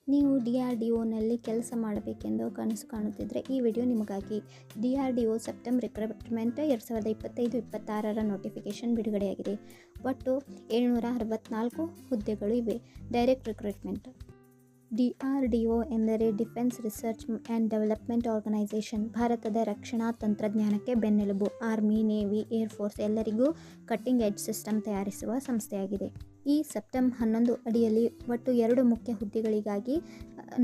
ನೀವು DRDOನಲ್ಲಿ ಕೆಲಸ ಮಾಡಬೇಕೆಂದು ಕನಸು ಕಾಣುತ್ತಿದ್ದರೆ ಈ ವಿಡಿಯೋ ನಿಮಗಾಗಿ. DRDO ಸೆಪ್ಟೆಂಬರ್ ರಿಕ್ರೂಟ್ಮೆಂಟ್ 2025-26 ನೋಟಿಫಿಕೇಷನ್ ಬಿಡುಗಡೆಯಾಗಿದೆ. ಒಟ್ಟು 764 ಹುದ್ದೆಗಳು ಇವೆ. Direct recruitment. DRDO ಎಂದರೆ defence research and development organisation. ಭಾರತದ ರಕ್ಷಣಾ ತಂತ್ರಜ್ಞಾನಕ್ಕೆ ಬೆನ್ನೆಲುಬು. ಆರ್ಮಿ, ನೇವಿ, ಏರ್ಫೋರ್ಸ್ ಎಲ್ಲರಿಗೂ ಕಟ್ಟಿಂಗ್ ಎಡ್ಜ್ ಸಿಸ್ಟಮ್ ತಯಾರಿಸುವ ಸಂಸ್ಥೆಯಾಗಿದೆ. ಈ ಸೆಪ್ಟೆಂಬರ್ 11 ಅಡಿಯಲ್ಲಿ ಒಟ್ಟು 2 ಮುಖ್ಯ ಹುದ್ದೆಗಳಿಗಾಗಿ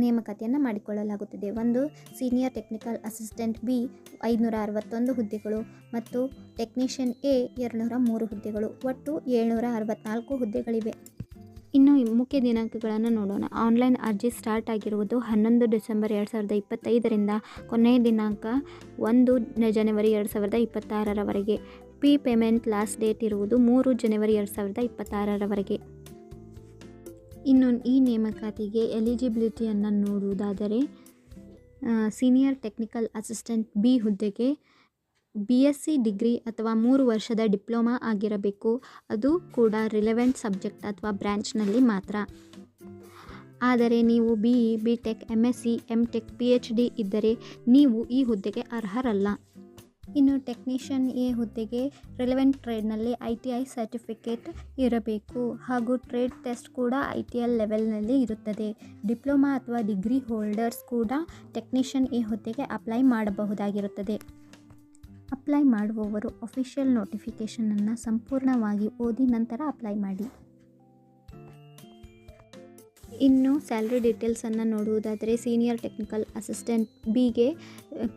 ನೇಮಕಾತಿಯನ್ನು ಮಾಡಿಕೊಳ್ಳಲಾಗುತ್ತದೆ. ಒಂದು ಸೀನಿಯರ್ ಟೆಕ್ನಿಕಲ್ ಅಸಿಸ್ಟೆಂಟ್ B 561 ಹುದ್ದೆಗಳು ಮತ್ತು ಟೆಕ್ನಿಷಿಯನ್ A 203 ಹುದ್ದೆಗಳು. ಒಟ್ಟು 764 ಹುದ್ದೆಗಳಿವೆ. ಇನ್ನು ಮುಖ್ಯ ದಿನಾಂಕಗಳನ್ನು ನೋಡೋಣ. ಆನ್ಲೈನ್ ಅರ್ಜಿ ಸ್ಟಾರ್ಟ್ ಆಗಿರುವುದು 11 ಡಿಸೆಂಬರ್ 2025ರಿಂದ ಕೊನೆಯ ದಿನಾಂಕ 1 ಜನವರಿ 2026ರವರೆಗೆ. ಪೇಮೆಂಟ್ ಲಾಸ್ಟ್ ಡೇಟ್ ಇರುವುದು 3 ಜನವರಿ 2026ರವರೆಗೆ. ಇನ್ನು ಈ ನೇಮಕಾತಿಗೆ ಎಲಿಜಿಬಿಲಿಟಿಯನ್ನು ನೋಡುವುದಾದರೆ ಸೀನಿಯರ್ ಟೆಕ್ನಿಕಲ್ ಅಸಿಸ್ಟೆಂಟ್ B ಹುದ್ದೆಗೆ BSc ಡಿಗ್ರಿ ಅಥವಾ 3 ವರ್ಷದ ಡಿಪ್ಲೊಮಾ ಆಗಿರಬೇಕು. ಅದು ಕೂಡ ರಿಲೆವೆಂಟ್ ಸಬ್ಜೆಕ್ಟ್ ಅಥವಾ ಬ್ರ್ಯಾಂಚ್ನಲ್ಲಿ ಮಾತ್ರ. ಆದರೆ ನೀವು BE, BTech, MSc, MTech, PhD ಇದ್ದರೆ ನೀವು ಈ ಹುದ್ದೆಗೆ ಅರ್ಹರಲ್ಲ. ಇನ್ನು ಟೆಕ್ನಿಷಿಯನ್ A ಹುದ್ದೆಗೆ ರಿಲೆವೆಂಟ್ ಟ್ರೇಡ್ನಲ್ಲಿ ITI ಸರ್ಟಿಫಿಕೇಟ್ ಇರಬೇಕು ಹಾಗೂ ಟ್ರೇಡ್ ಟೆಸ್ಟ್ ಕೂಡ ITL ಲೆವೆಲ್ನಲ್ಲಿ ಇರುತ್ತದೆ. ಡಿಪ್ಲೊಮಾ ಅಥವಾ ಡಿಗ್ರಿ ಹೋಲ್ಡರ್ಸ್ ಕೂಡ ಟೆಕ್ನಿಷಿಯನ್ A ಹುದ್ದೆಗೆ ಅಪ್ಲೈ ಮಾಡಬಹುದಾಗಿರುತ್ತದೆ. ಅಪ್ಲೈ ಮಾಡುವವರು ಅಫಿಷಿಯಲ್ ನೋಟಿಫಿಕೇಷನನ್ನು ಸಂಪೂರ್ಣವಾಗಿ ಓದಿ ನಂತರ ಅಪ್ಲೈ ಮಾಡಿ. ಇನ್ನು ಸ್ಯಾಲ್ರಿ ಡೀಟೇಲ್ಸನ್ನು ನೋಡುವುದಾದರೆ ಸೀನಿಯರ್ ಟೆಕ್ನಿಕಲ್ ಅಸಿಸ್ಟೆಂಟ್ Bಗೆ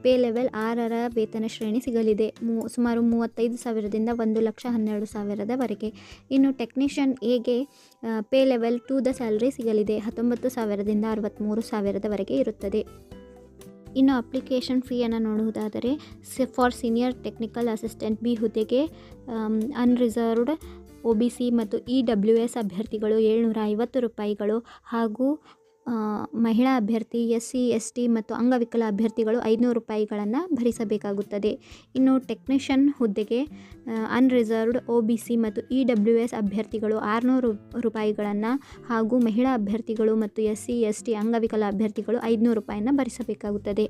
ಪೇ ಲೆವೆಲ್ 6ರ ವೇತನ ಶ್ರೇಣಿ ಸಿಗಲಿದೆ. ಸುಮಾರು 35,000ದಿಂದ 1,12,000ವರೆಗೆ. ಇನ್ನು ಟೆಕ್ನಿಷಿಯನ್ Aಗೆ ಪೇ ಲೆವೆಲ್ 2ದ ಸ್ಯಾಲ್ರಿ ಸಿಗಲಿದೆ. 19,000ದಿಂದ 63,000ವರೆಗೆ ಇರುತ್ತದೆ. ಇನ್ನು ಅಪ್ಲಿಕೇಶನ್ ಫೀಯನ್ನು ನೋಡುವುದಾದರೆ for senior technical assistant B ಹುದ್ದೆಗೆ ಅನ್ರಿಸರ್ವ್ಡ್ OBC ಮತ್ತು EWS ಅಭ್ಯರ್ಥಿಗಳು 750 ರೂಪಾಯಿಗಳು ಹಾಗೂ ಮಹಿಳಾ ಅಭ್ಯರ್ಥಿ SC ST ಮತ್ತು ಅಂಗವಿಕಲ ಅಭ್ಯರ್ಥಿಗಳು 500 ರೂಪಾಯಿಗಳನ್ನು ಭರಿಸಬೇಕಾಗುತ್ತದೆ. ಇನ್ನು ಟೆಕ್ನಿಷಿಯನ್ ಹುದ್ದೆಗೆ ಅನ್ರಿಸರ್ವ್ಡ್ OBC ಮತ್ತು EWS ಅಭ್ಯರ್ಥಿಗಳು 600 ರೂಪಾಯಿಗಳನ್ನು ಹಾಗೂ ಮಹಿಳಾ ಅಭ್ಯರ್ಥಿಗಳು ಮತ್ತು SC ST ಅಂಗವಿಕಲ ಅಭ್ಯರ್ಥಿಗಳು 500 ರೂಪಾಯಿಯನ್ನು ಭರಿಸಬೇಕಾಗುತ್ತದೆ.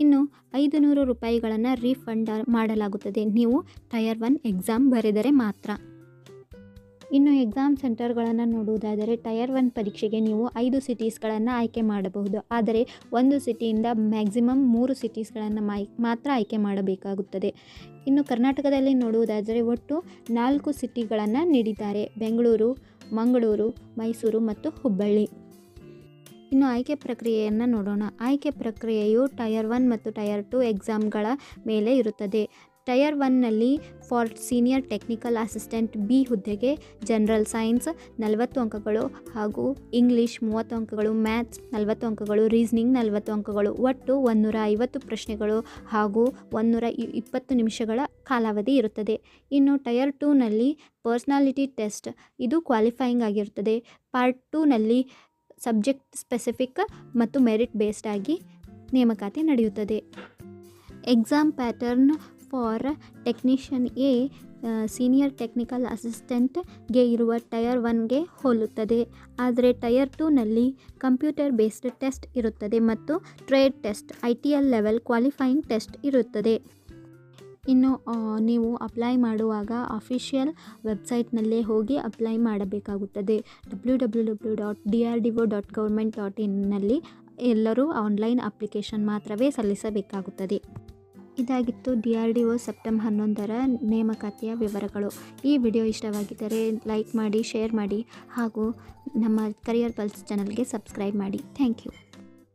ಇನ್ನು 500 ರೂಪಾಯಿಗಳನ್ನು ರೀಫಂಡ್ ಮಾಡಲಾಗುತ್ತದೆ ನೀವು ಟೈರ್ 1 ಎಕ್ಸಾಮ್ ಬರೆದರೆ ಮಾತ್ರ. ಇನ್ನು ಎಕ್ಸಾಮ್ ಸೆಂಟರ್ಗಳನ್ನು ನೋಡುವುದಾದರೆ ಟೈರ್ 1 ಪರೀಕ್ಷೆಗೆ ನೀವು 5 ಸಿಟೀಸ್ಗಳನ್ನು ಆಯ್ಕೆ ಮಾಡಬಹುದು. ಆದರೆ ಒಂದು ಸಿಟಿಯಿಂದ ಮ್ಯಾಕ್ಸಿಮಮ್ 3 ಸಿಟೀಸ್ಗಳನ್ನು ಮಾತ್ರ ಆಯ್ಕೆ ಮಾಡಬೇಕಾಗುತ್ತದೆ. ಇನ್ನು ಕರ್ನಾಟಕದಲ್ಲಿ ನೋಡುವುದಾದರೆ ಒಟ್ಟು 4 ಸಿಟಿಗಳನ್ನು ನೀಡಿದ್ದಾರೆ: ಬೆಂಗಳೂರು, ಮಂಗಳೂರು, ಮೈಸೂರು ಮತ್ತು ಹುಬ್ಬಳ್ಳಿ. ಇನ್ನು ಆಯ್ಕೆ ಪ್ರಕ್ರಿಯೆಯನ್ನು ನೋಡೋಣ. ಆಯ್ಕೆ ಪ್ರಕ್ರಿಯೆಯು ಟೈರ್ 1 ಮತ್ತು ಟೈರ್ 2 ಎಕ್ಸಾಮ್ಗಳ ಮೇಲೆ ಇರುತ್ತದೆ. ಟೈರ್ 1ನಲ್ಲಿ for senior technical assistant B ಹುದ್ದೆಗೆ ಜನರಲ್ ಸೈನ್ಸ್ 40 ಅಂಕಗಳು ಹಾಗೂ ಇಂಗ್ಲೀಷ್ 30 ಅಂಕಗಳು, ಮ್ಯಾಥ್ಸ್ 40 ಅಂಕಗಳು, ರೀಸನಿಂಗ್ 40 ಅಂಕಗಳು. ಒಟ್ಟು 150 ಪ್ರಶ್ನೆಗಳು ಹಾಗೂ 120 ನಿಮಿಷಗಳ ಕಾಲಾವಧಿ ಇರುತ್ತದೆ. ಇನ್ನು ಟೈರ್ 2ನಲ್ಲಿ ಪರ್ಸ್ನಾಲಿಟಿ ಟೆಸ್ಟ್, ಇದು ಕ್ವಾಲಿಫೈಯಿಂಗ್ ಆಗಿರುತ್ತದೆ. ಪಾರ್ಟ್ 2ನಲ್ಲಿ ಸಬ್ಜೆಕ್ಟ್ ಸ್ಪೆಸಿಫಿಕ್ ಮತ್ತು ಮೆರಿಟ್ ಬೇಸ್ಡ್ ಆಗಿ ನೇಮಕಾತಿ ನಡೆಯುತ್ತದೆ. Exam pattern for technician A senior technical ಅಸಿಸ್ಟೆಂಟ್ಗೆ ಇರುವ ಟೈರ್ 1ಗೆ ಹೋಲುತ್ತದೆ. ಆದರೆ ಟೈರ್ 2ನಲ್ಲಿ ಕಂಪ್ಯೂಟರ್ ಬೇಸ್ಡ್ ಟೆಸ್ಟ್ ಇರುತ್ತದೆ ಮತ್ತು trade test ITL level qualifying test ಇರುತ್ತದೆ. ಇನ್ನು ನೀವು ಅಪ್ಲೈ ಮಾಡುವಾಗ ಅಫಿಷಿಯಲ್ ವೆಬ್ಸೈಟ್ನಲ್ಲೇ ಹೋಗಿ ಅಪ್ಲೈ ಮಾಡಬೇಕಾಗುತ್ತದೆ. www.drdo.government.in ಎಲ್ಲರೂ ಆನ್ಲೈನ್ ಅಪ್ಲಿಕೇಶನ್ ಮಾತ್ರವೇ ಸಲ್ಲಿಸಬೇಕಾಗುತ್ತದೆ. ಇದಾಗಿತ್ತು DRDO ಸೆಪ್ಟೆಂಬರ್ 11ರ ನೇಮಕಾತಿಯ ವಿವರಗಳು. ಈ ವಿಡಿಯೋ ಇಷ್ಟವಾಗಿದ್ದರೆ ಲೈಕ್ ಮಾಡಿ, ಶೇರ್ ಮಾಡಿ ಹಾಗೂ ನಮ್ಮ ಕರಿಯರ್ ಪಲ್ಸ್ ಚಾನಲ್ಗೆ ಸಬ್ಸ್ಕ್ರೈಬ್ ಮಾಡಿ. Thank you.